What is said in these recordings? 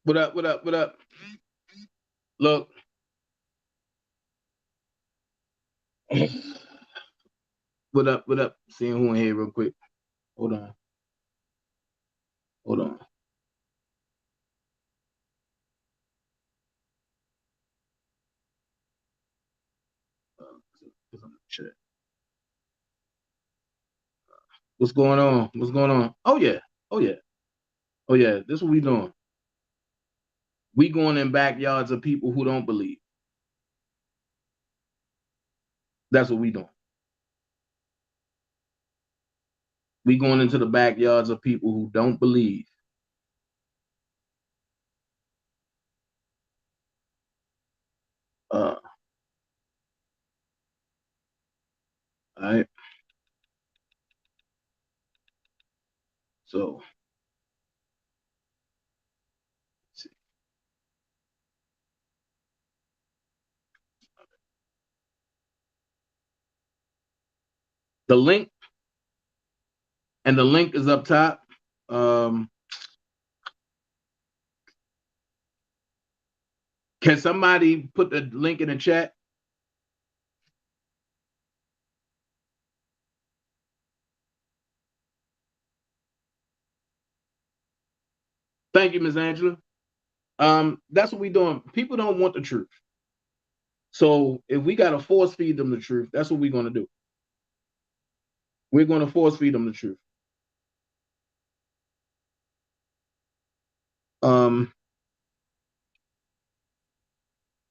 What up? What up? What up? Look. What up? What up? Seeing who in here real quick. Hold on. Hold on. What's going on? What's going on? Oh yeah. Oh yeah. Oh yeah. This is what we doing. We going in backyards of people who don't believe. That's what we doing. We going into the backyards of people who don't believe. All right. So the link, and the link is up top. Can somebody put the link in the chat? Thank you, Ms. Angela. That's what we doing. People don't want the truth. So if we got to force feed them the truth, that's what we're going to do. We're going to force feed them the truth.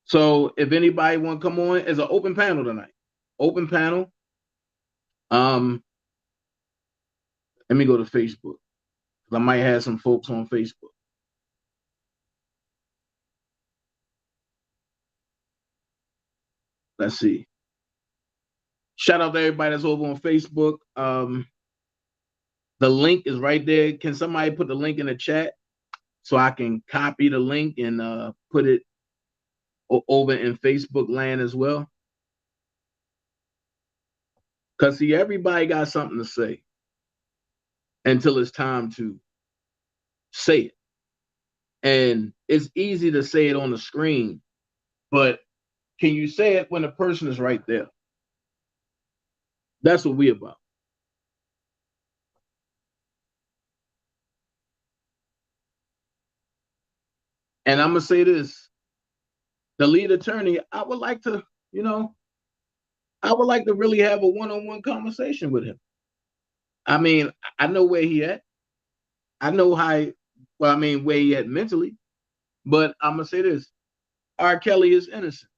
So if anybody want to come on, it's an open panel tonight. Open panel. Let me go to Facebook. I might have some folks on Facebook. Let's see. Shout out to everybody that's over on Facebook. The link is right there. Can somebody put the link in the chat so I can copy the link and put it over in Facebook land as well? Because see, everybody got something to say until it's time to say it. And it's easy to say it on the screen, but can you say it when the person is right there? That's what we about. And I'm gonna say this: the lead attorney, I would like to, I would like to really have a one-on-one conversation with him. I mean, I know where he at. I know where he at mentally. But I'm gonna say this: R. Kelly is innocent.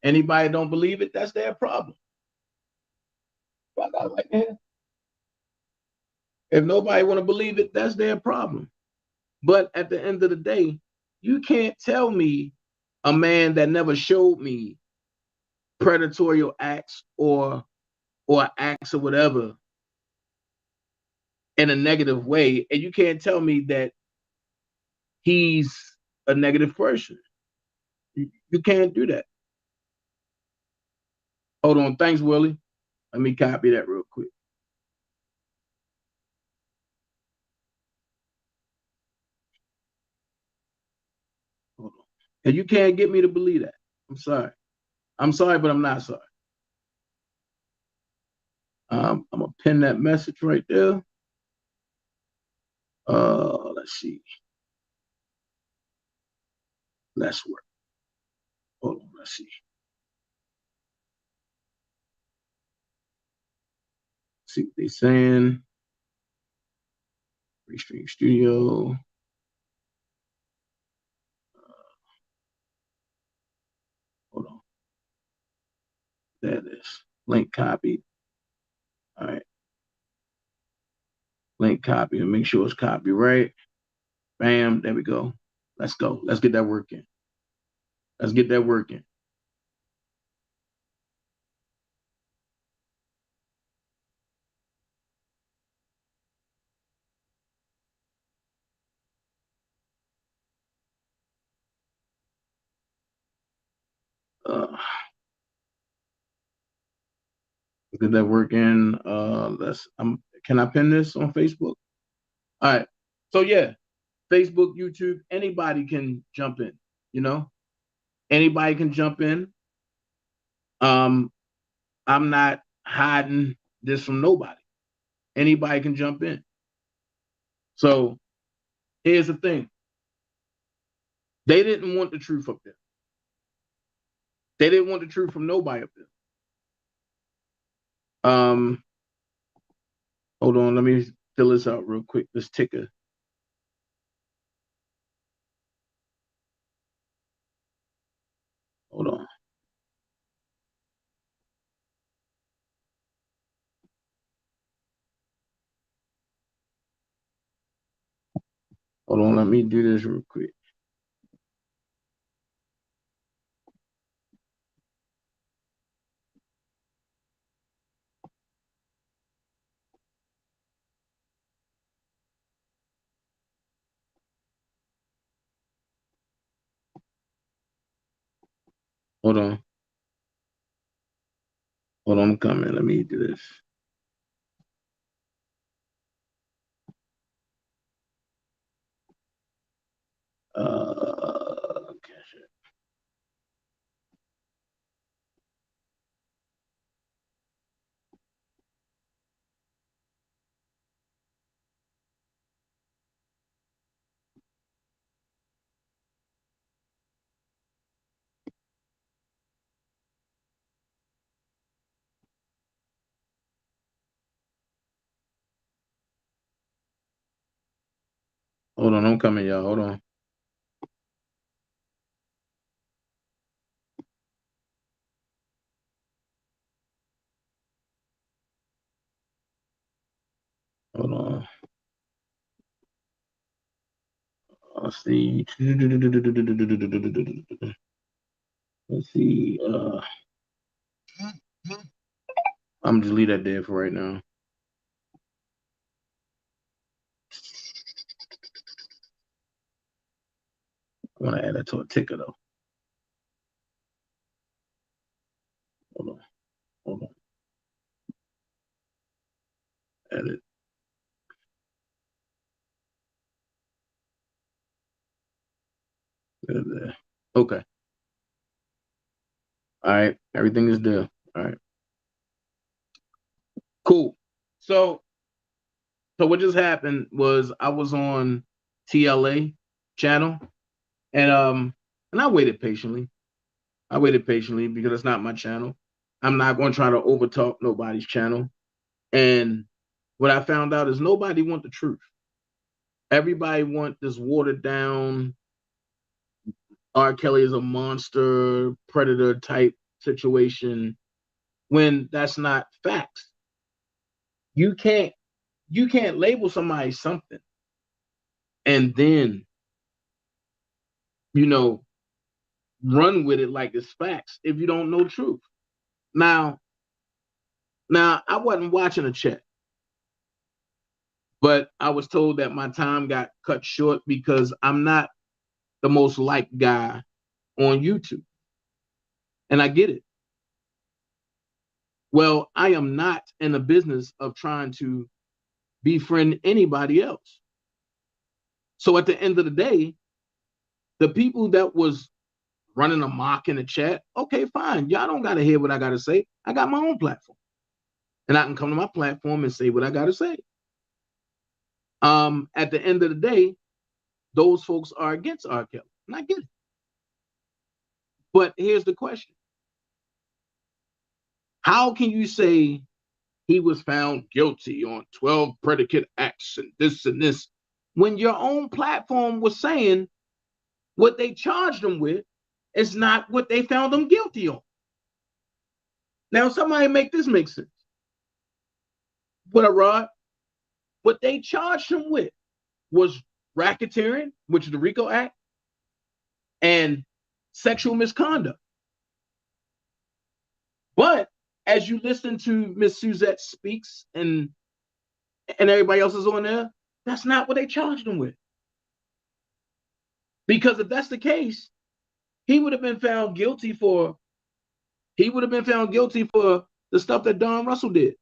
Anybody don't believe it, that's their problem. If nobody want to believe it, that's their problem. But at the end of the day, you can't tell me a man that never showed me predatory acts or acts or whatever in a negative way, and you can't tell me that he's a negative person. You can't do that. Hold on. Thanks, Willie. Let me copy that real quick. Hold on. And you can't get me to believe that. I'm sorry. I'm sorry, but I'm not sorry. I'm gonna pin that message right there. Let's see. Let's work. Hold on. Let's see. See what they're saying. Restream Studio. Hold on. There it is. Link copied. All right. Link copy and make sure it's copyright. Bam. There we go. Let's go. Let's get that working. Let's get that working. Get that working. Can I pin this on Facebook? All right. So yeah. Facebook, YouTube, anybody can jump in, you know? Anybody can jump in. I'm not hiding this from nobody. Anybody can jump in. So here's the thing. They didn't want the truth up there. They didn't want the truth from nobody up there. Hold on, let me fill this out real quick. This ticker. Hold on. Hold on, let me do this real quick. Hold on. Hold on, I'm coming. Let me do this. Okay. Hold on, I'm coming, y'all. Hold on. Hold on. Let's see. Let's see. I'm just leave that there for right now. I want to add that to a ticker though. Hold on. Hold on. Edit. There. Okay. All right. Everything is there. All right. Cool. So what just happened was I was on TLA channel, and I waited patiently. I waited patiently because it's not my channel. I'm not going to try to overtalk nobody's channel. And what I found out is nobody want the truth. Everybody want this watered down, R. Kelly is a monster, predator type situation, when that's not facts. You can't label somebody something and then, run with it like it's facts if you don't know the truth. Now I wasn't watching a chat, but I was told that my time got cut short because I'm not the most liked guy on YouTube. And I get it. Well, I am not in the business of trying to befriend anybody else. So at the end of the day, the people that was running amok in the chat, okay, fine. Y'all don't got to hear what I got to say. I got my own platform. And I can come to my platform and say what I got to say. At the end of the day, those folks are against R. Kelly. And I get it. But here's the question. How can you say he was found guilty on 12 predicate acts and this, when your own platform was saying what they charged him with is not what they found him guilty on? Now, somebody make this make sense. What a rod. What they charged him with was racketeering, which is the RICO Act, and sexual misconduct. But as you listen to Miss Suzette Speaks and everybody else is on there, that's not what they charged him with. Because if that's the case, he would have been found guilty for the stuff that Don Russell did.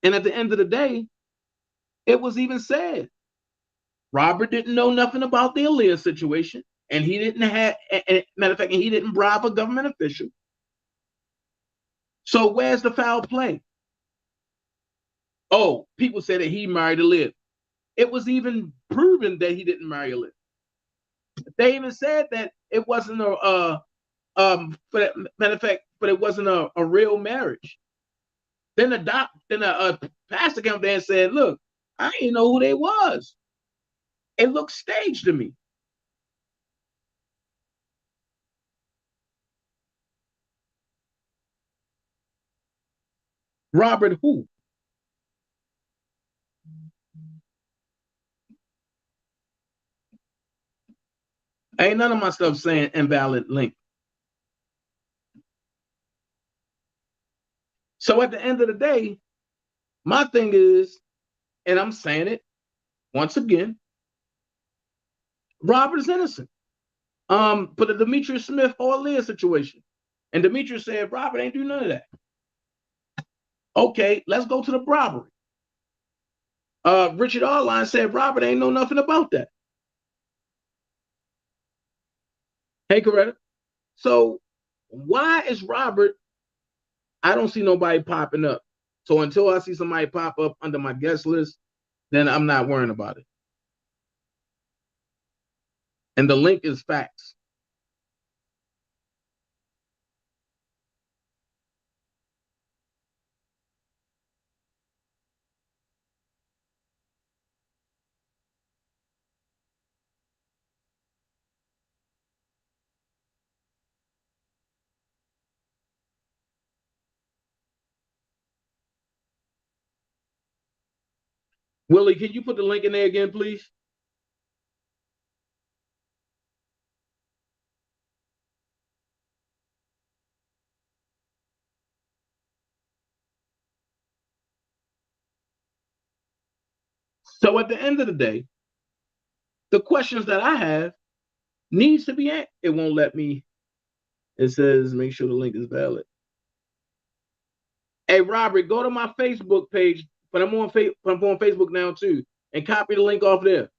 And at the end of the day, it was even said Robert didn't know nothing about the Aaliyah situation, and he didn't have, matter of fact, and he didn't bribe a government official. So where's the foul play? Oh, people said that he married Aaliyah. It was even proven that he didn't marry Aaliyah. They even said that it wasn't for that matter of fact, but it wasn't a real marriage. Then a pastor came there and said, "Look, I didn't know who they was. It looked staged to me." Robert who? Ain't none of my stuff saying invalid link. So at the end of the day, my thing is, and I'm saying it once again, Robert is innocent. For the Demetrius Smith or Leah situation. And Demetrius said, Robert ain't do none of that. Okay, let's go to the robbery. Richard Arline said Robert ain't know nothing about that. Hey, Coretta. So why is Robert? I don't see nobody popping up. So until I see somebody pop up under my guest list, then I'm not worrying about it. And the link is facts. Willie, can you put the link in there again, please? So at the end of the day, the questions that I have needs to be answered. It won't let me. It says make sure the link is valid. Hey, Robert, go to my Facebook page, but I'm on Facebook now too, and copy the link off there.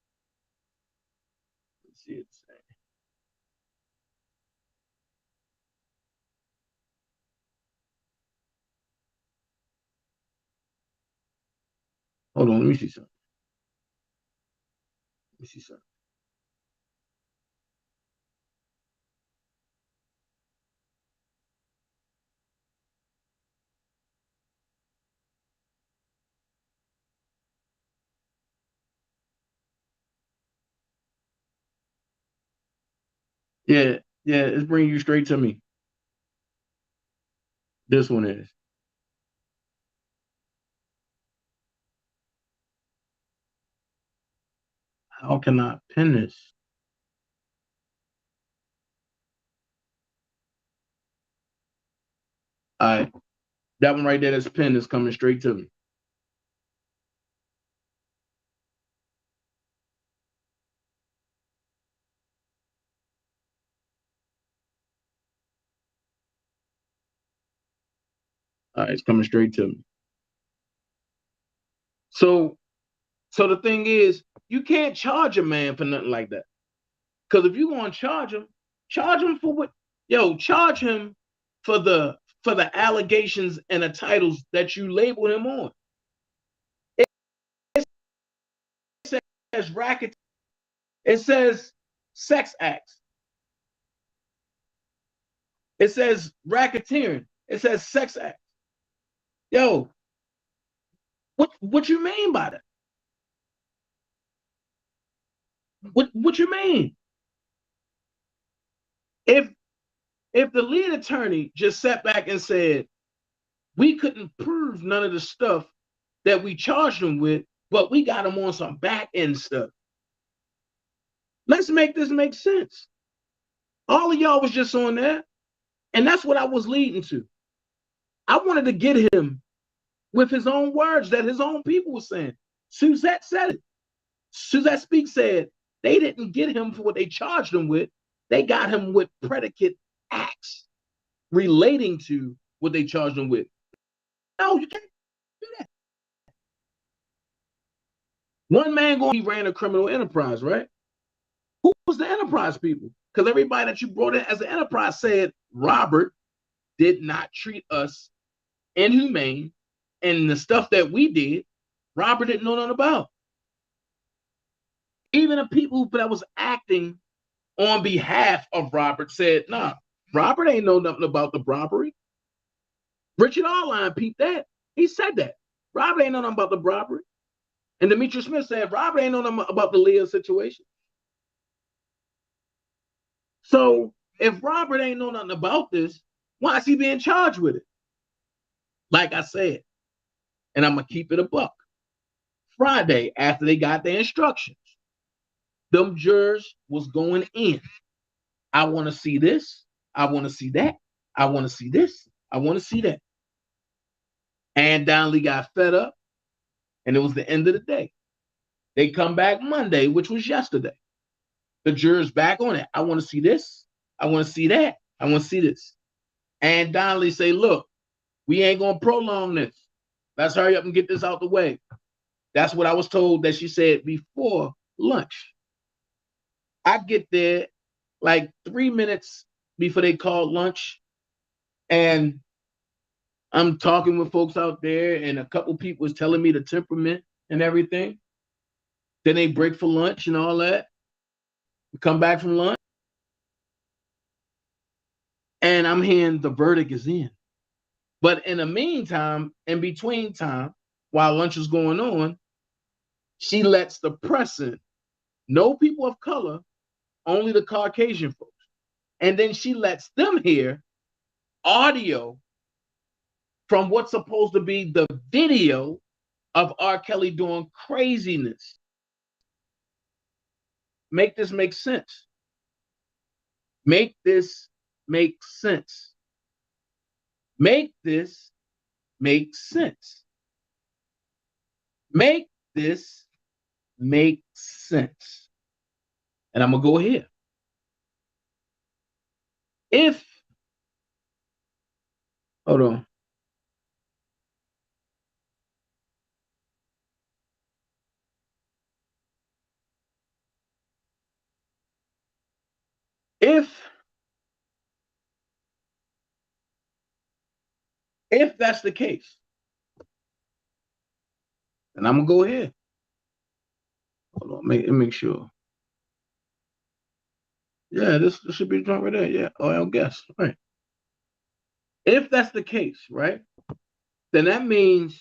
Let's see it. Hold on, let me see something. Let me see something. Yeah, yeah, it's bringing you straight to me. This one is. How can I pin this? All right, that one right there, that's pinned, is coming straight to me. All right, it's coming straight to me. So the thing is, you can't charge a man for nothing like that. Because if you're gonna charge him for what? Yo, charge him for the allegations and the titles that you label him on. It says racket. It says sex acts. It says racketeering. It says sex acts. Yo, what you mean by that? What you mean? If the lead attorney just sat back and said, we couldn't prove none of the stuff that we charged him with, but we got him on some back end stuff. Let's make this make sense. All of y'all was just on there, and that's what I was leading to. I wanted to get him with his own words that his own people were saying. Suzette said it. Suzette Speaks said they didn't get him for what they charged him with. They got him with predicate acts relating to what they charged him with. No, you can't do that. One man going, he ran a criminal enterprise, right? Who was the enterprise people? Because everybody that you brought in as an enterprise said Robert did not treat us inhumane, and the stuff that we did, Robert didn't know nothing about. Even the people that was acting on behalf of Robert said, nah, Robert ain't know nothing about the robbery. Richard Arline peeped that. He said that. Robert ain't know nothing about the robbery. And Demetrius Smith said, Robert ain't know nothing about the Leah situation. So if Robert ain't know nothing about this, why is he being charged with it? Like I said, and I'm going to keep it a buck. Friday, after they got their instructions, them jurors was going in. I want to see this. I want to see that. I want to see this. I want to see that. And Donnelly got fed up, and it was the end of the day. They come back Monday, which was yesterday. The jurors back on it. I want to see this. I want to see that. I want to see this. And Donnelly say, look, we ain't going to prolong this. Let's hurry up and get this out the way. That's what I was told that she said before lunch. I get there like 3 minutes before they called lunch, and I'm talking with folks out there, and a couple people was telling me the temperament and everything. Then they break for lunch and all that. We come back from lunch, and I'm hearing the verdict is in. But in the meantime, in between time, while lunch is going on, she lets the press in. No people of color, only the Caucasian folks. And then she lets them hear audio from what's supposed to be the video of R. Kelly doing craziness. Make this make sense. Make this make sense. Make this make sense. Make this make sense. And I'm going to go here. Hold on. If that's the case, and I'm going to go here. Hold on, make sure. Yeah, this should be the joint right there. Yeah, oil gas. Right. If that's the case, right, then that means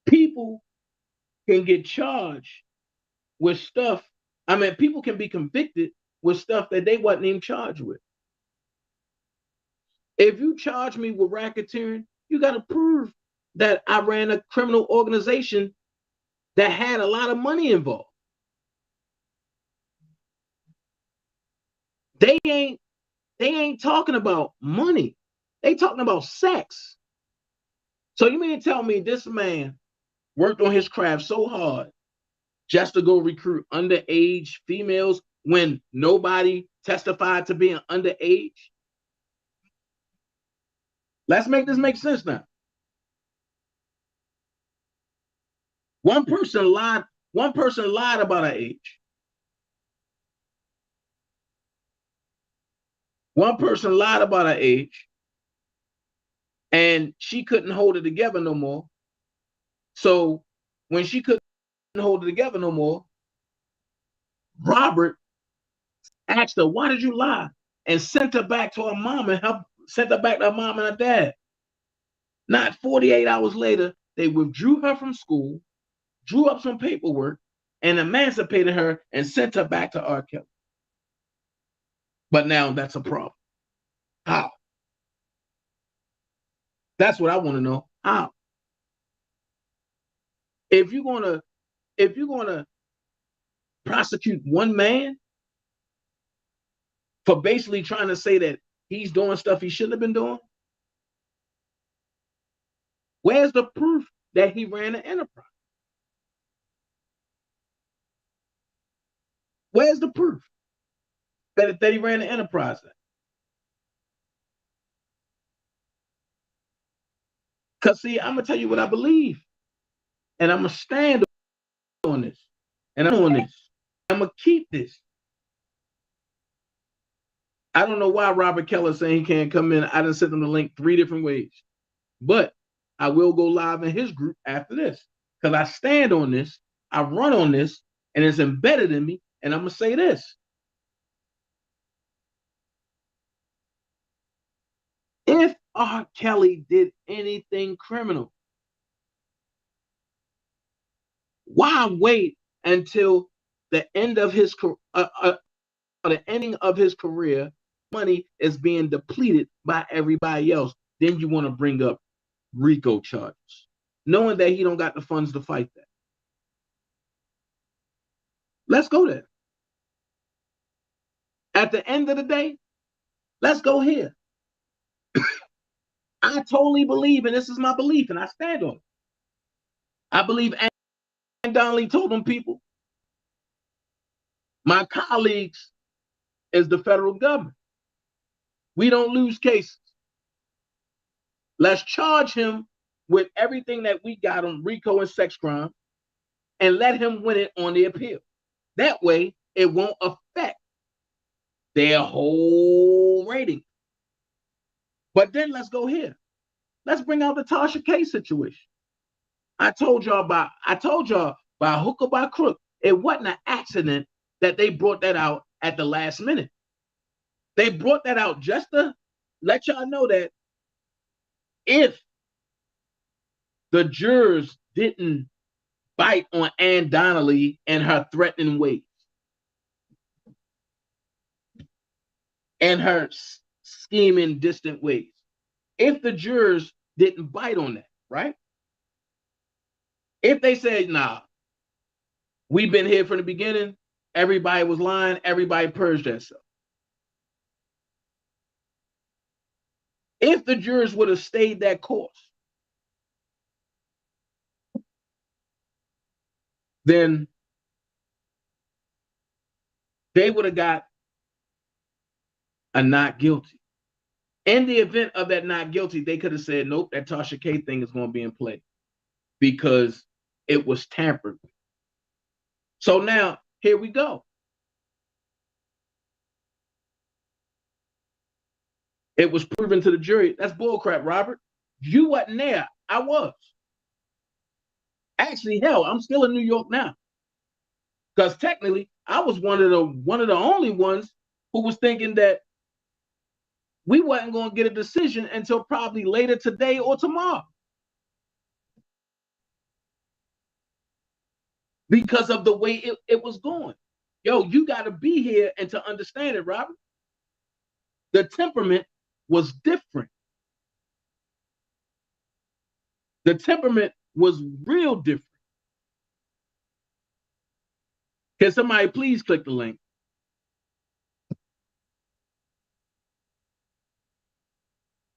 people can get charged with stuff. I mean, people can be convicted with stuff that they wasn't even charged with. If you charge me with racketeering, you got to prove that I ran a criminal organization that had a lot of money involved. They ain't talking about money. They talking about sex. So you mean to tell me this man worked on his craft so hard just to go recruit underage females when nobody testified to being underage? Let's make this make sense now. One person lied about her age. One person lied about her age, and she couldn't hold it together no more. So when she couldn't hold it together no more, Robert asked her, why did you lie? And sent her back to her mom and sent her back to her mom and her dad. Not 48 hours later, they withdrew her from school, drew up some paperwork, and emancipated her and sent her back to R. Kelly. But now that's a problem. How? That's what I want to know. How? If you're gonna prosecute one man for basically trying to say that he's doing stuff he shouldn't have been doing, where's the proof that he ran an enterprise? Where's the proof that he ran an enterprise? Because see, I'm gonna tell you what I believe. And I'm going to stand on this. And I'm on this. I'm going to keep this. I don't know why Robert Keller's saying he can't come in. I done sent him the link 3 different ways. But I will go live in his group after this. Because I stand on this. I run on this. And it's embedded in me. And I'm going to say this. If R. Kelly did anything criminal, why wait until the end of his the ending of his career? Money is being depleted by everybody else. Then you want to bring up RICO charges, knowing that he don't got the funds to fight that. Let's go there. At the end of the day, let's go here. I totally believe, and this is my belief, and I stand on it. I believe Ann Donnelly told them people, my colleagues is the federal government. We don't lose cases. Let's charge him with everything that we got on RICO and sex crime and let him win it on the appeal. That way, it won't affect their whole rating. But then let's go here. Let's bring out the Tasha K situation. I told y'all by hook or by crook, it wasn't an accident that they brought that out at the last minute. They brought that out just to let y'all know that if the jurors didn't bite on Ann Donnelly and her threatening ways and her scheming distant ways, if the jurors didn't bite on that, right? If they said, nah, we've been here from the beginning, everybody was lying, everybody purged themselves. If the jurors would have stayed that course, then they would have got a not guilty. In the event of that not guilty, they could have said, nope, that Tasha K thing is going to be in play because it was tampered with. So now, here we go. It was proven to the jury. That's bullcrap, Robert. You wasn't there. I was. Actually, hell, I'm still in New York now. Because technically, I was one of the only ones who was thinking that we wasn't going to get a decision until probably later today or tomorrow. Because of the way it was going. Yo, you got to be here and to understand it, Robert. The temperament was different. The temperament was real different. Can somebody please click the link?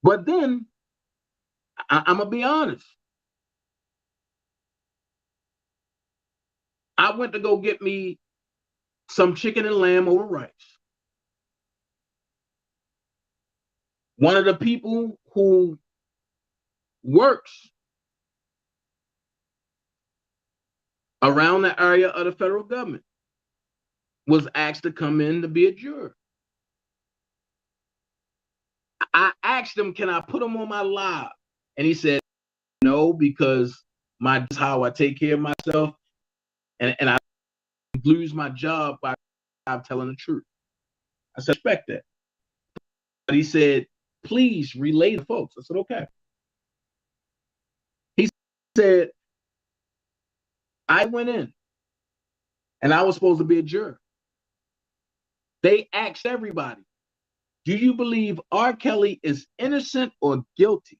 But then, I'm going to be honest. I went to go get me some chicken and lamb over rice. One of the people who works around the area of the federal government was asked to come in to be a juror. I asked him, can I put him on my live? And he said, no, because that's how I take care of myself. And I lose my job by telling the truth. I said, respect that. But he said, please relay to folks. I said, okay. He said, I went in and I was supposed to be a juror. They asked everybody, do you believe R. Kelly is innocent or guilty?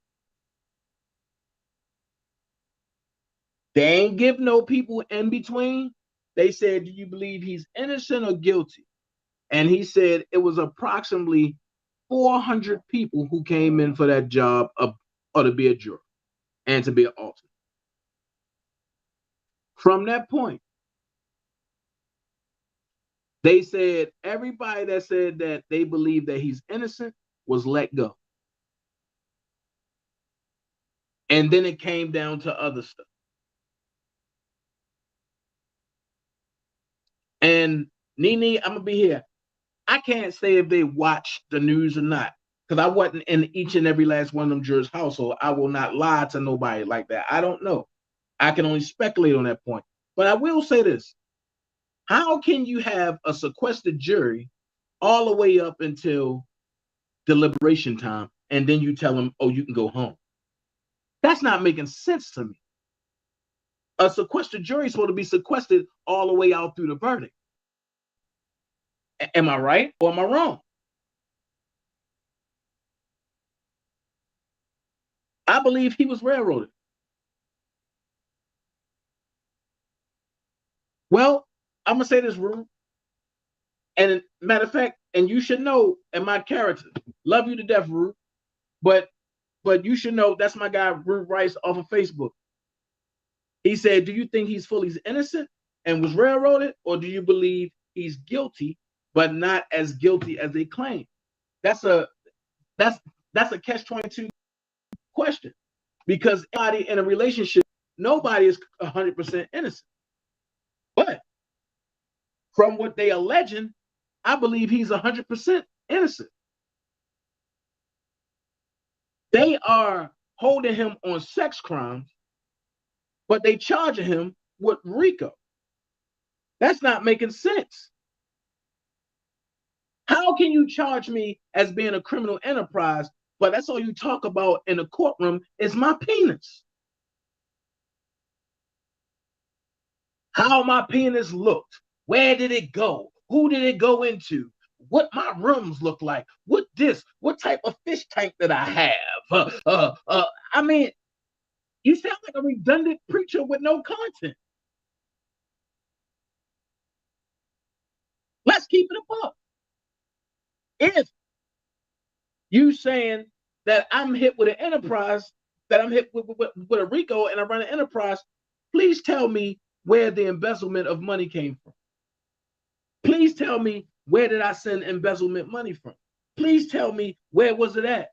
They ain't give no people in between. They said, do you believe he's innocent or guilty? And he said it was approximately 400 people who came in for that job or to be a juror and to be an alternate. From that point, they said everybody that said that they believe that he's innocent was let go. And then it came down to other stuff. And Nene, I'm gonna be here. I can't say if they watch the news or not, because I wasn't in each and every last one of them jurors' household. I will not lie to nobody like that. I don't know. I can only speculate on that point. But I will say this: how can you have a sequestered jury all the way up until deliberation time, and then you tell them, "Oh, you can go home"? That's not making sense to me. A sequestered jury is supposed to be sequestered all the way out through the verdict. Am I right or am I wrong? I believe he was railroaded. Well, I'm gonna say this, Rue. And matter of fact, and you should know, and my character, love you to death, Rue. But you should know that's my guy, Rue Rice, off of Facebook. He said, "Do you think he's fully innocent and was railroaded, or do you believe he's guilty, but not as guilty as they claim?" That's a that's that's a catch-22 question, because anybody in a relationship, nobody is 100% innocent. But from what they alleging, I believe he's 100% innocent. They are holding him on sex crimes, but they charging him with RICO. That's not making sense. How can you charge me as being a criminal enterprise, but that's all you talk about in the courtroom is my penis? How my penis looked? Where did it go? Who did it go into? What my rooms look like? What this? What type of fish tank that I have? I mean, you sound like a redundant preacher with no content. Let's keep it above. If you saying that I'm hit with an enterprise, that I'm hit with a RICO and I run an enterprise, please tell me where the embezzlement of money came from. Please tell me where did I send embezzlement money from? Please tell me where was it at?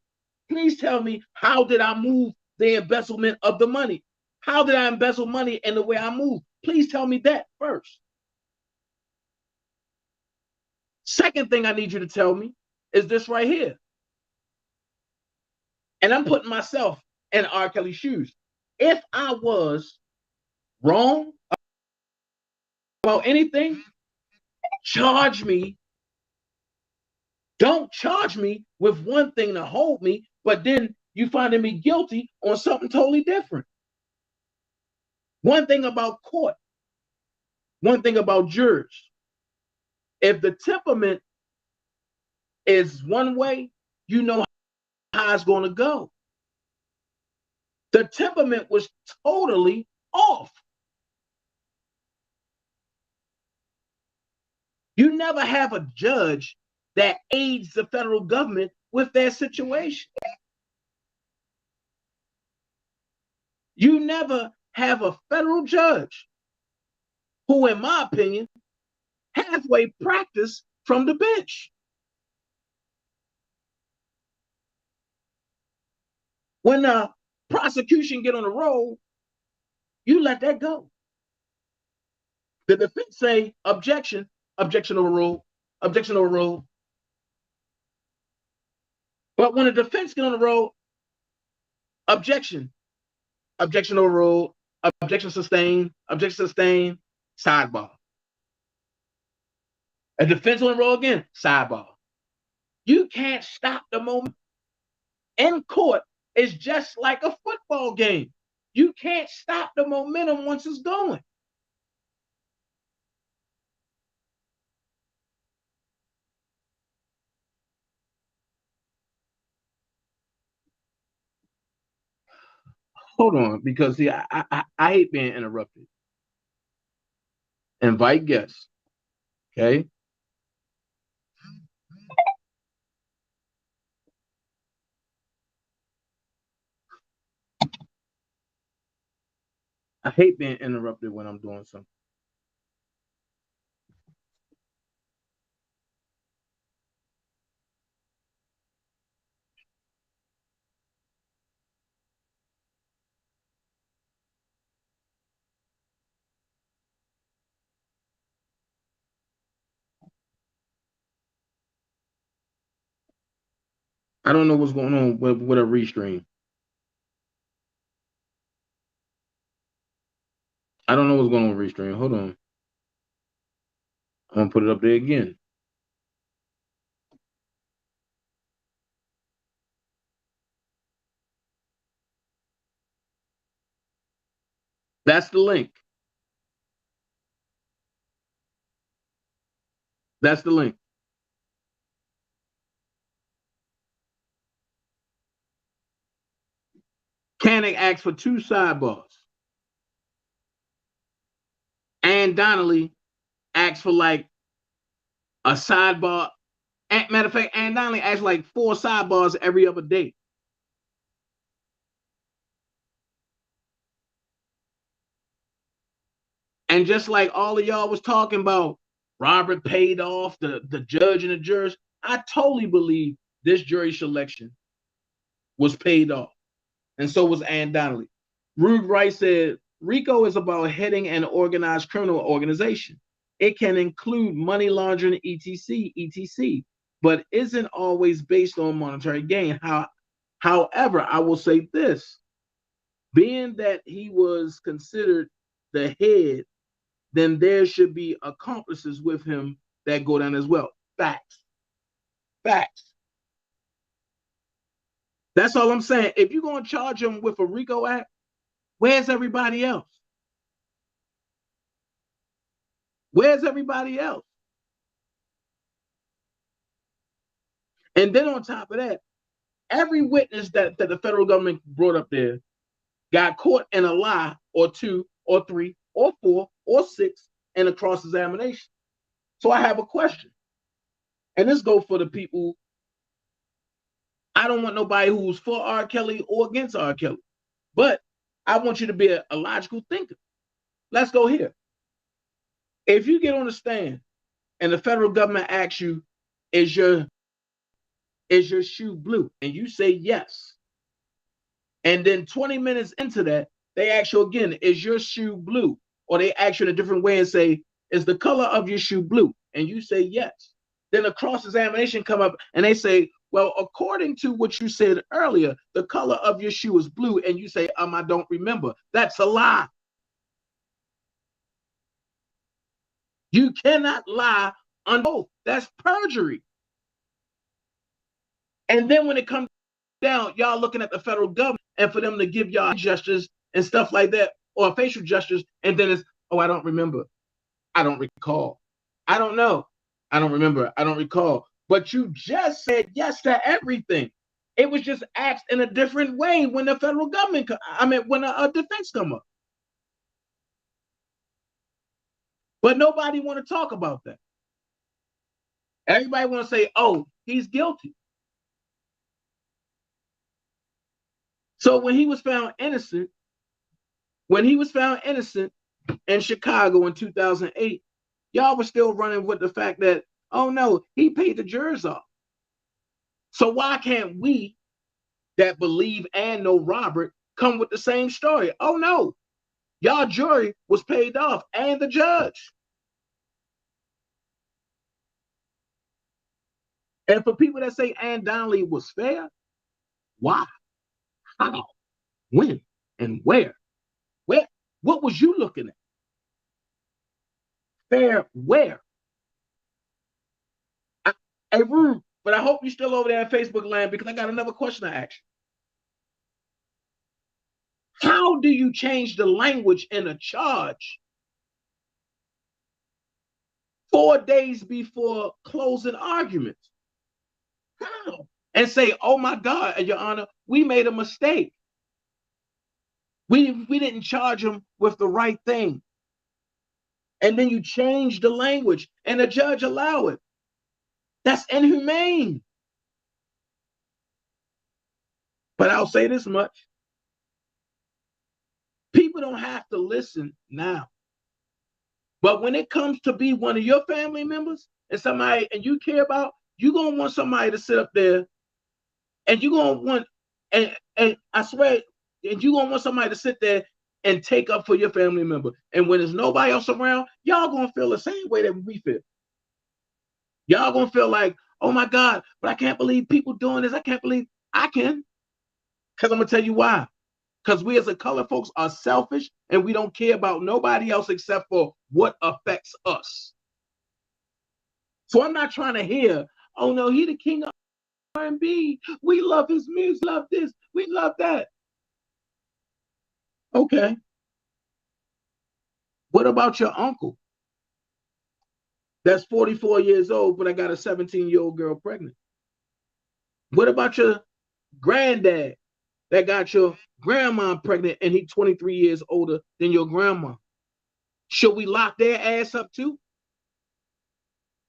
Please tell me how did I move the embezzlement of the money? How did I embezzle money in the way I move? Please tell me that first. Second thing I need you to tell me is this right here. And I'm putting myself in R. Kelly's shoes. If I was wrong about anything, charge me. Don't charge me with one thing to hold me, but then you finding me guilty on something totally different. One thing about court, one thing about jurors, if the temperament is one way, you know how it's going to go. The temperament was totally off. You never have a judge that aids the federal government with their situation. You never have a federal judge who, in my opinion, halfway practice from the bench. When the prosecution get on the roll, you let that go. The defense say objection, objection overruled, objection overruled. But when the defense get on the roll, objection, objection overruled, objection sustained, sidebar. A defense on the roll again, sidebar. You can't stop the moment. In court, it's just like a football game. You can't stop the momentum once it's going. Hold on, because see, I hate being interrupted. Invite guests. Okay. I hate being interrupted when I'm doing something. I don't know what's going on with a restream. I don't know what's going on with restream. Hold on. I'm gonna put it up there again. That's the link. That's the link. Koenig asked for 2 sidebars. And Donnelly asked for like a sidebar. Matter of fact, Ann Donnelly asked like 4 sidebars every other day. And just like all of y'all was talking about, Robert paid off the judge and the jurors, I totally believe this jury selection was paid off. And so was Ann Donnelly. Rude Wright said, RICO is about heading an organized criminal organization. It can include money laundering, etc., but isn't always based on monetary gain. However, I will say this, being that he was considered the head, then there should be accomplices with him that go down as well. Facts. Facts. That's all I'm saying. If you're going to charge him with a RICO act, where's everybody else? Where's everybody else? And then on top of that, every witness that the federal government brought up there got caught in a lie or 2 or 3 or 4 or 6 in a cross-examination. So I have a question. And this goes for the people. I don't want nobody who's for R. Kelly or against R. Kelly. But I want you to be a logical thinker. Let's go here. If you get on the stand and the federal government asks you, is your shoe blue? And you say yes. And then 20 minutes into that, they ask you again, is your shoe blue? Or they ask you in a different way and say, is the color of your shoe blue? And you say yes. Then a cross-examination come up and they say, well, according to what you said earlier, the color of your shoe is blue. And you say, I don't remember. That's a lie. You cannot lie on both. That's perjury. And then when it comes down, y'all looking at the federal government and for them to give y'all gestures and stuff like that, or facial gestures, and then it's, oh, I don't remember. I don't recall. I don't know. I don't remember. I don't recall. But you just said yes to everything. It was just asked in a different way when the federal government, when a defense come up. But nobody want to talk about that. Everybody want to say, oh, he's guilty. So when he was found innocent in Chicago in 2008, y'all were still running with the fact that, oh no, he paid the jurors off. So why can't we that believe and know Robert come with the same story? Oh no, y'all jury was paid off and the judge. And for people that say Ann Donnelly was fair, why? How? When? And where? What was you looking at? Fair where? Hey, Rude, but I hope you're still over there in Facebook land because I got another question to ask you. How do you change the language in a charge 4 days before closing arguments? How? And say, oh my God, Your Honor, we made a mistake. We didn't charge him with the right thing. And then you change the language and the judge allow it. That's inhumane. But I'll say this much. People don't have to listen now. But when it comes to be one of your family members and somebody and you care about, you're going to want somebody to sit up there and you're going to want, and I swear, and you're going to want somebody to sit there and take up for your family member. And when there's nobody else around, y'all going to feel the same way that we feel. Y'all going to feel like, oh my God, but I can't believe people doing this. I can't believe I can. Because I'm going to tell you why. Because we as a color folks are selfish and we don't care about nobody else except for what affects us. So I'm not trying to hear, oh no, he the king of R&B. We love his music, love this, we love that. Okay. What about your uncle that's 44 years old, but I got a 17-year-old girl pregnant? What about your granddad that got your grandma pregnant and he's 23 years older than your grandma? Should we lock their ass up too?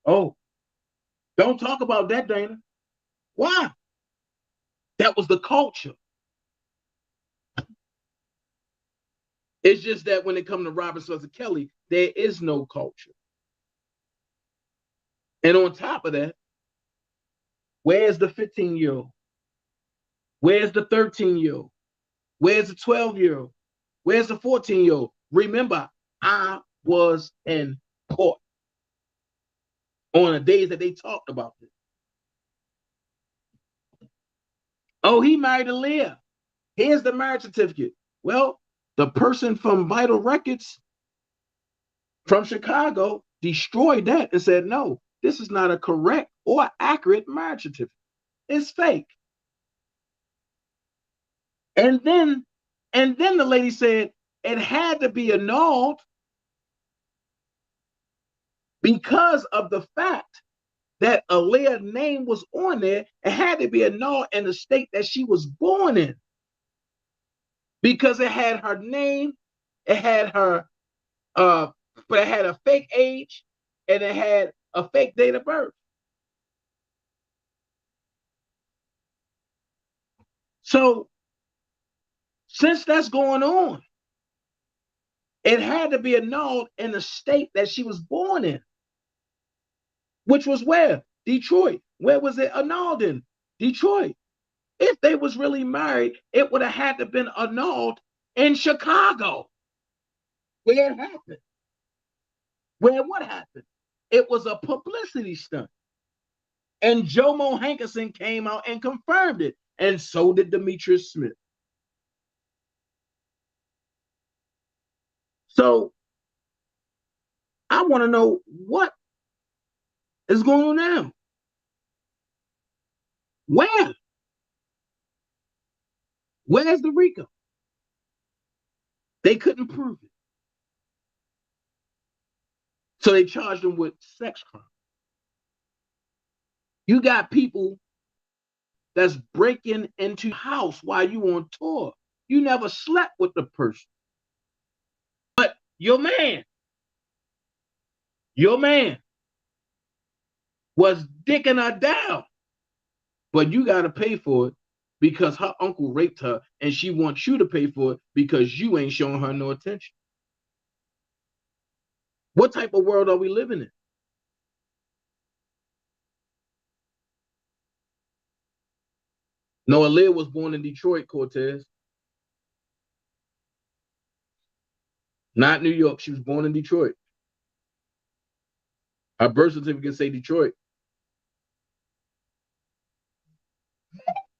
Oh, don't talk about that, Dana. Why? That was the culture. It's just that when it comes to Robert Spencer Kelly, there is no culture. And on top of that, where's the 15-year-old? Where's the 13-year-old? Where's the 12-year-old? Where's the 14-year-old? Remember, I was in court on the days that they talked about this. Oh, he married Aaliyah. Here's the marriage certificate. Well, the person from Vital Records from Chicago destroyed that and said, no, this is not a correct or accurate marriage certificate. It's fake. And then the lady said it had to be annulled because of the fact that Aaliyah's name was on there. It had to be annulled in the state that she was born in because it had her name, it had her, but it had a fake age and it had a fake date of birth. So since that's going on, it had to be annulled in the state that she was born in, which was where? Detroit. Where was it annulled in? Detroit. If they was really married, it would have had to been annulled in Chicago, where it happened. Where what happened? It was a publicity stunt. And Jomo Hankerson came out and confirmed it. And so did Demetrius Smith. So I want to know what is going on now. Where? Where's the RICO? They couldn't prove it. So they charged them with sex crime. You got people that's breaking into your house while you on tour. You never slept with the person. But your man was dicking her down. But you got to pay for it because her uncle raped her and she wants you to pay for it because you ain't showing her no attention. What type of world are we living in? Noah Lear was born in Detroit, Cortez. Not New York. She was born in Detroit. Her birth certificate say Detroit.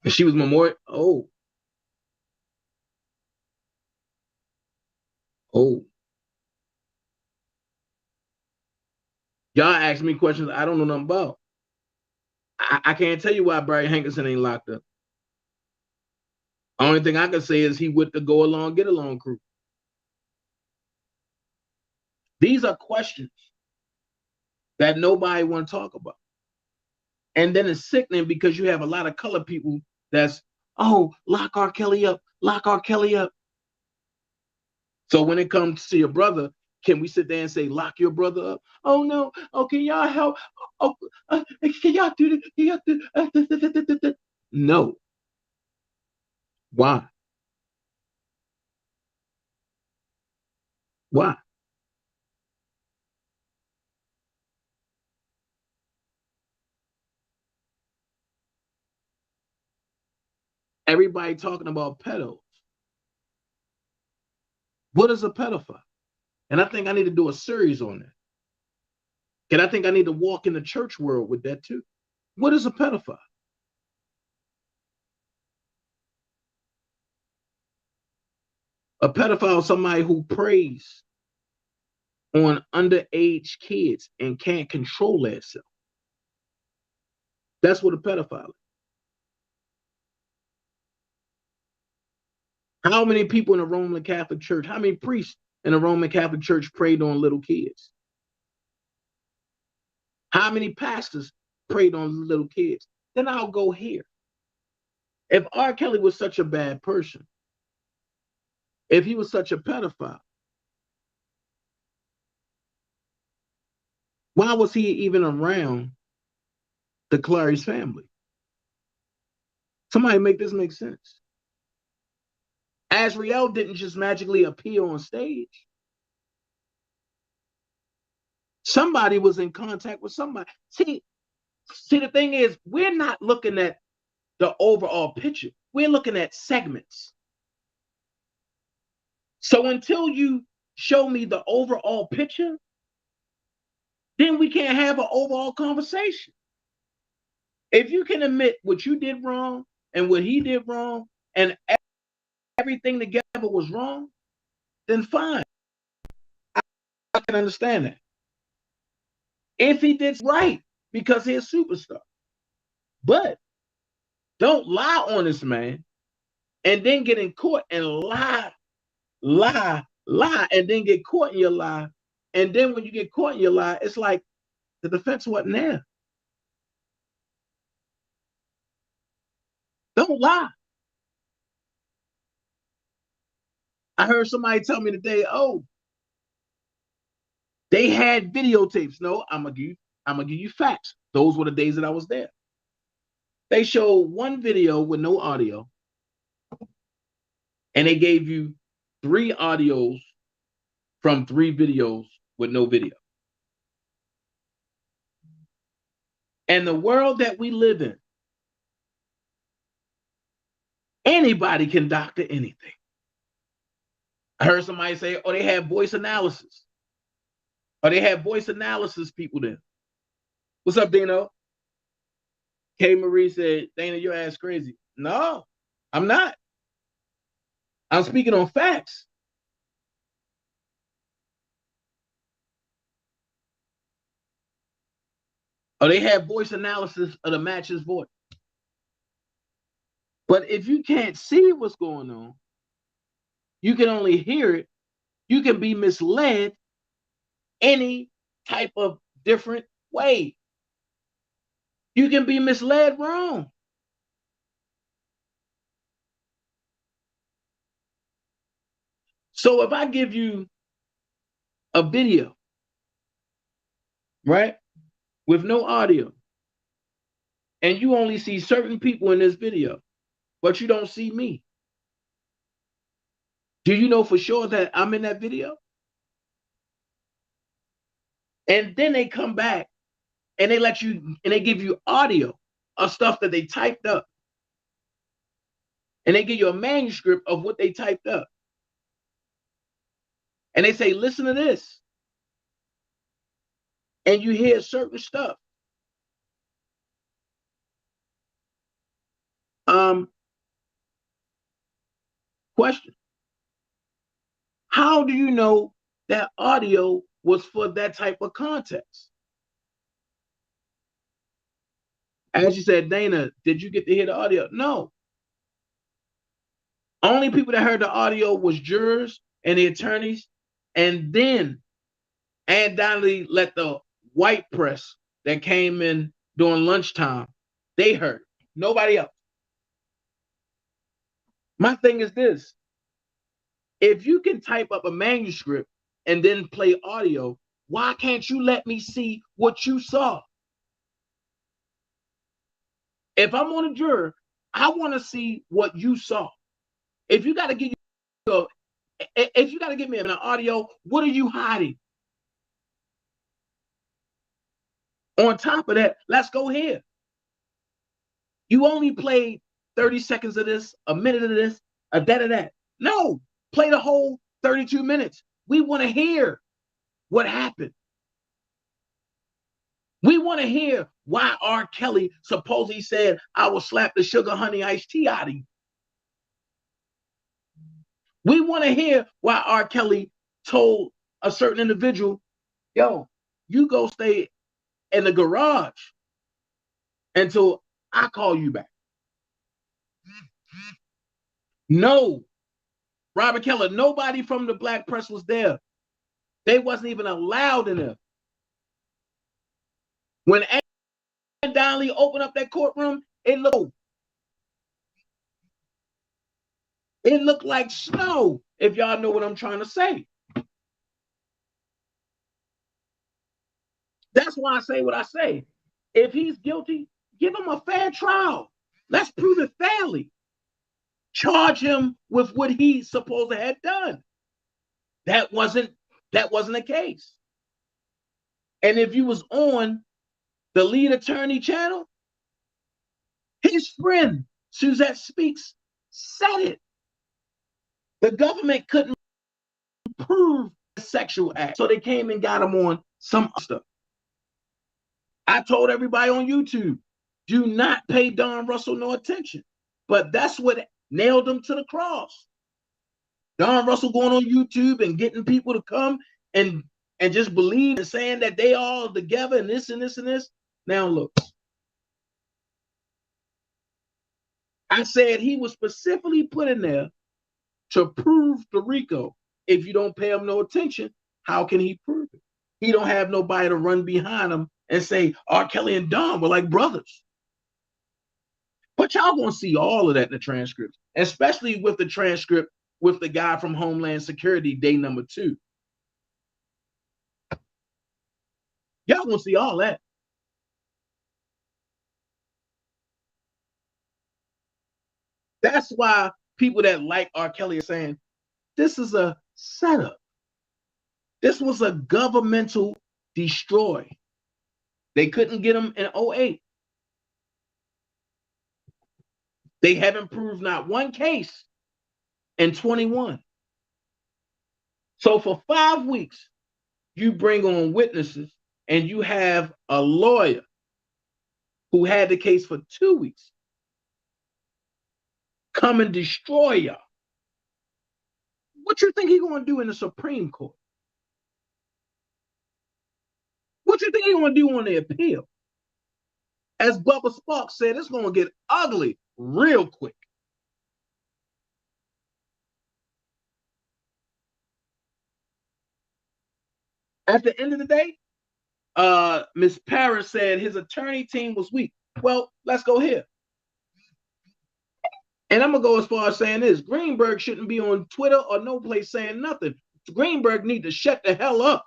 And she was memorial. Oh. Oh. Y'all ask me questions I don't know nothing about. I can't tell you why Barry Hankerson ain't locked up. Only thing I can say is he with the go along, get along crew. These are questions that nobody want to talk about. And then it's sickening because you have a lot of colored people that's, oh, lock R. Kelly up, lock R. Kelly up. So when it comes to your brother, can we sit there and say, lock your brother up? Oh, no. Oh, can y'all help? Oh, can y'all do this? Can y'all do No. Why? Why? Everybody talking about pedos. What is a pedophile? And I think I need to do a series on that. And I think I need to walk in the church world with that too. What is a pedophile? A pedophile is somebody who preys on underage kids and can't control themselves. That's what a pedophile is. How many people in the Roman Catholic Church, how many priests in the Roman Catholic Church preyed on little kids? How many pastors preyed on little kids? Then I'll go here. If R. Kelly was such a bad person, if he was such a pedophile, why was he even around the Clary's family? Somebody make this make sense. Azrael didn't just magically appear on stage. Somebody was in contact with somebody. See, the thing is, we're not looking at the overall picture. We're looking at segments. So until you show me the overall picture, then we can't have an overall conversation. If you can admit what you did wrong and what he did wrong and everything together was wrong, then fine. I can understand that. If he did right, because he's a superstar. But don't lie on this man and then get in court and lie, and then get caught in your lie. And then when you get caught in your lie, it's like the defense wasn't there. Don't lie. I heard somebody tell me today, oh, they had videotapes. No, I'm gonna give you facts. Those were the days that I was there. They showed one video with no audio, and they gave you 3 audios from 3 videos with no video. And the world that we live in, anybody can doctor anything. I heard somebody say, oh, they had voice analysis. Or they had voice analysis people there. What's up, Dino? K. Marie said, Dana, your ass crazy. No, I'm not. I'm speaking on facts. Or they had voice analysis of the match's voice. But if you can't see what's going on, you can only hear it. You can be misled any type of different way. You can be misled wrong. So if I give you a video, right, with no audio, and you only see certain people in this video, but you don't see me, do you know for sure that I'm in that video? And then they come back and they let you, and they give you audio of stuff that they typed up. And they give you a manuscript of what they typed up. And they say, listen to this. And you hear certain stuff. Question. How do you know that audio was for that type of context? As you said, Dana, did you get to hear the audio? No. Only people that heard the audio was jurors and the attorneys. And then Aunt Donnelly let the white press that came in during lunchtime, they heard. Nobody else. My thing is this. If you can type up a manuscript and then play audio, why can't you let me see what you saw? If I'm on a juror, I want to see what you saw. If you got to give me an audio, what are you hiding? On top of that, let's go here. You only played 30 seconds of this, a minute of this, a that of that. No, play the whole 32 minutes. We want to hear what happened. We want to hear why R. Kelly supposedly said, I will slap the sugar honey iced tea out of you. We want to hear why R. Kelly told a certain individual, yo, you go stay in the garage until I call you back. No, Robert Kelly, nobody from the black press was there. They wasn't even allowed in there. When Ann Donnelly opened up that courtroom, it looked like snow, if y'all know what I'm trying to say. That's why I say what I say. If he's guilty, give him a fair trial. Let's prove it fairly. Charge him with what he supposed to have done. That wasn't the case. And if you was on the lead attorney channel, his friend Suzette Speaks said it. The government couldn't prove a sexual act, so they came and got him on some stuff. I told everybody on YouTube, do not pay Don Russell no attention. But that's what nailed him to the cross. Don Russell going on YouTube and getting people to come and just believe and saying that they all together and this and this and this. Now look, I said he was specifically put in there to prove the RICO. If you don't pay him no attention, how can he prove it? He don't have nobody to run behind him and say R. Kelly and Don were like brothers. But y'all gonna see all of that in the transcript, especially with the transcript with the guy from Homeland Security, day number 2. Y'all gonna see all that. That's why people that like R. Kelly are saying, this is a setup. This was a governmental destroy. They couldn't get him in 2008. They haven't proved not one case in 2021. So for 5 weeks, you bring on witnesses and you have a lawyer who had the case for 2 weeks come and destroy y'all. What you think he's going to do in the Supreme Court? What you think he's going to do on the appeal? As Bubba Sparks said, it's going to get ugly real quick. At the end of the day, Ms. Paris said his attorney team was weak. Well, let's go here. And I'm going to go as far as saying this. Greenberg shouldn't be on Twitter or no place saying nothing. Greenberg need to shut the hell up.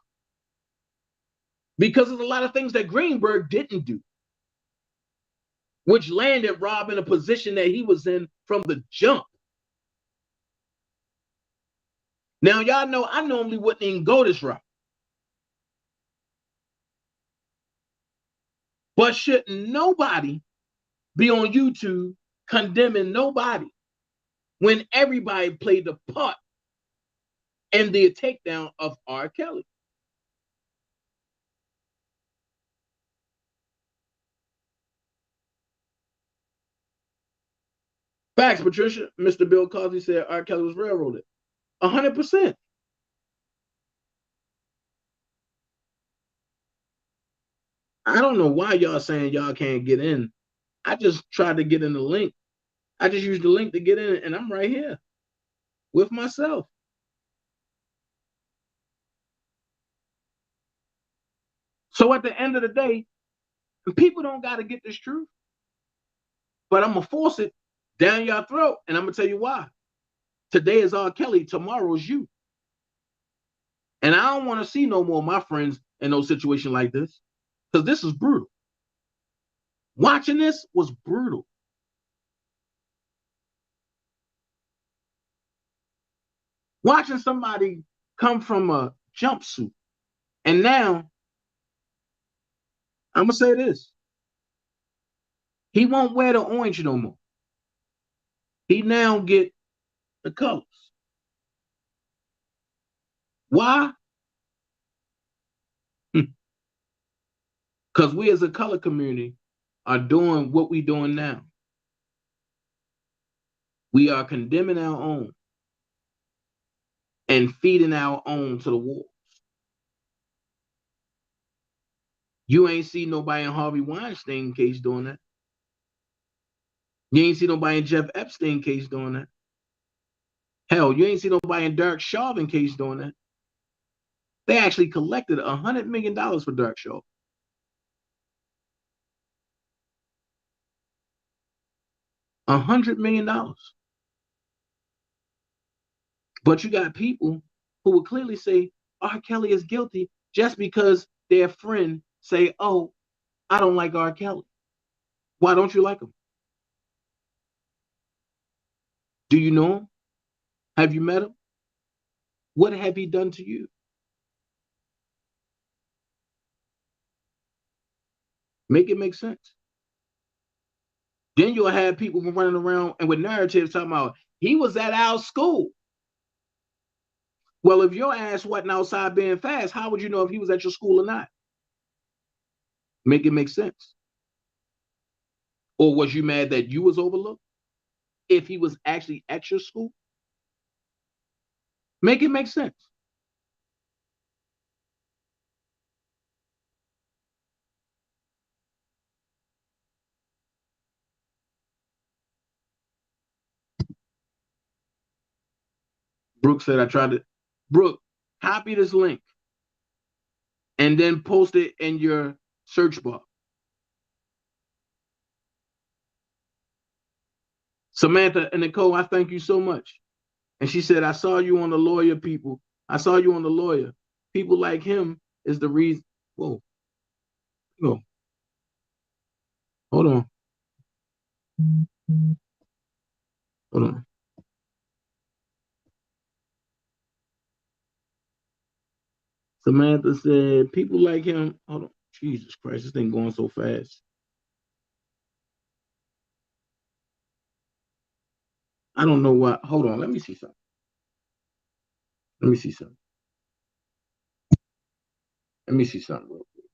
Because there's a lot of things that Greenberg didn't do, which landed Rob in a position that he was in from the jump. Now, y'all know I normally wouldn't even go this route. But shouldn't nobody be on YouTube condemning nobody when everybody played the part in the takedown of R. Kelly? Facts, Patricia. Mr. Bill Cosby said R. Kelly was railroaded. 100%. I don't know why y'all saying y'all can't get in. I just tried to get in the link. I just used the link to get in, and I'm right here with myself. So at the end of the day, people don't got to get this truth, but I'm going to force it down your throat, and I'm going to tell you why. Today is R. Kelly, tomorrow is you. And I don't want to see no more of my friends in no situation like this, because this is brutal. Watching this was brutal. Watching somebody come from a jumpsuit, and now, I'm going to say this. He won't wear the orange no more. He now get the colors. Why? Because we as a color community are doing what we're doing now. We are condemning our own and feeding our own to the wolves. You ain't see nobody in Harvey Weinstein case doing that. You ain't see nobody in Jeff Epstein case doing that. Hell, you ain't see nobody in Derek Chauvin case doing that. They actually collected $100 million for Derek Chauvin. $100 million. But you got people who will clearly say R. Kelly is guilty just because their friend say, oh, I don't like R. Kelly. Why don't you like him? Do you know him? Have you met him? What have he done to you? Make it make sense. Then you'll have people running around and with narratives talking about he was at our school. Well, if your ass wasn't outside being fast, how would you know if he was at your school or not? Make it make sense. Or was you mad that you was overlooked if he was actually at your school? Make it make sense. Brooke said, I tried to. Brooke, copy this link and then post it in your search bar. Samantha and Nicole, I thank you so much. And she said, I saw you on the lawyer, people. I saw you on the lawyer. People like him is the reason. Whoa. Whoa. Hold on. Hold on. Samantha said, people like him. Hold on. Jesus Christ, this thing going so fast. I don't know what. Hold on. Let me see something. Let me see something. Let me see something real quick.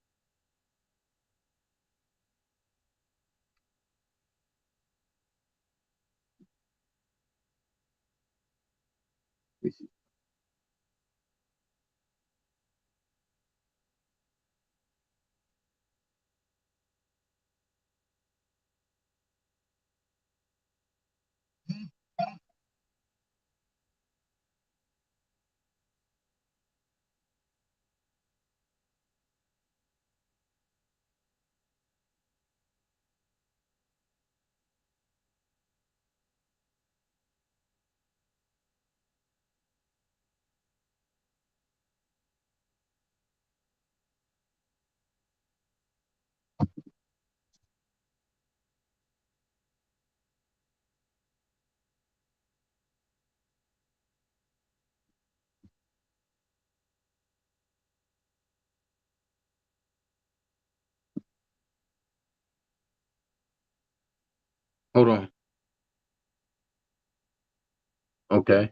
Let me see. Hold on. Okay.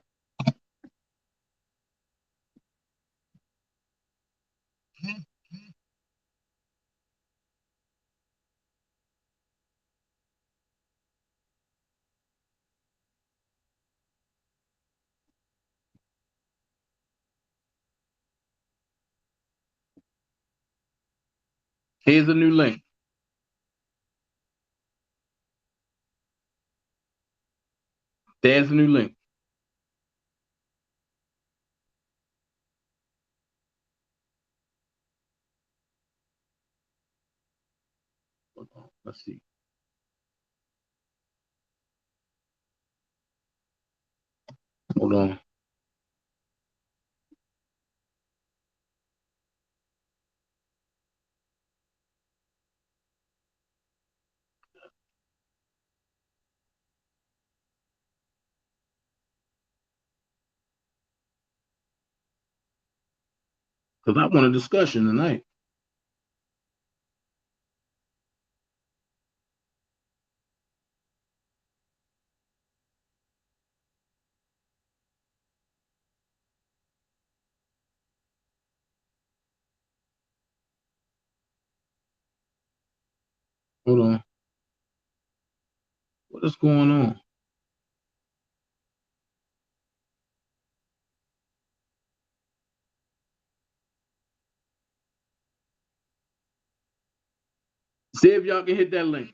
Here's a new link. There's a new link. Hold on. Let's see. Hold on. Because I want a discussion tonight. Hold on. What is going on? See if y'all can hit that link.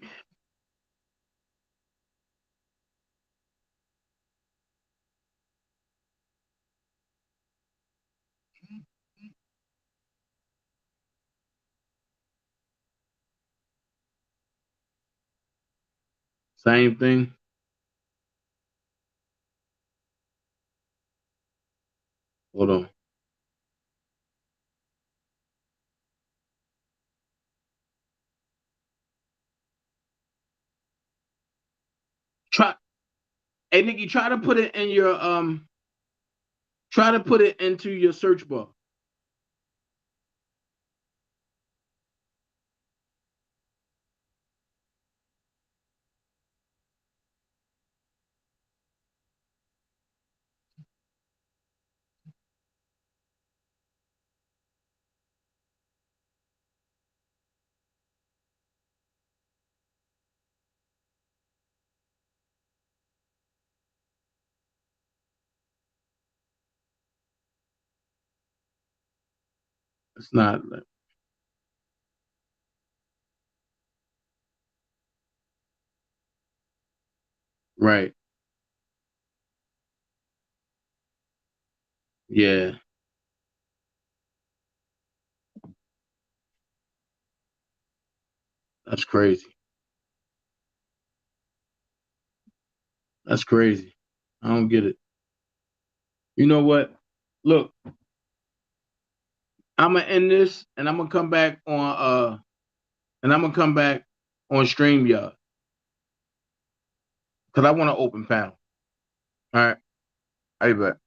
Same thing. Hold on. Try, hey Nikki, try to put it in your try to put it into your search bar. It's not right. Yeah, that's crazy. That's crazy. I don't get it. You know what? Look, I'm gonna end this and I'm gonna come back on StreamYard because I want to open panel. All right, I bet.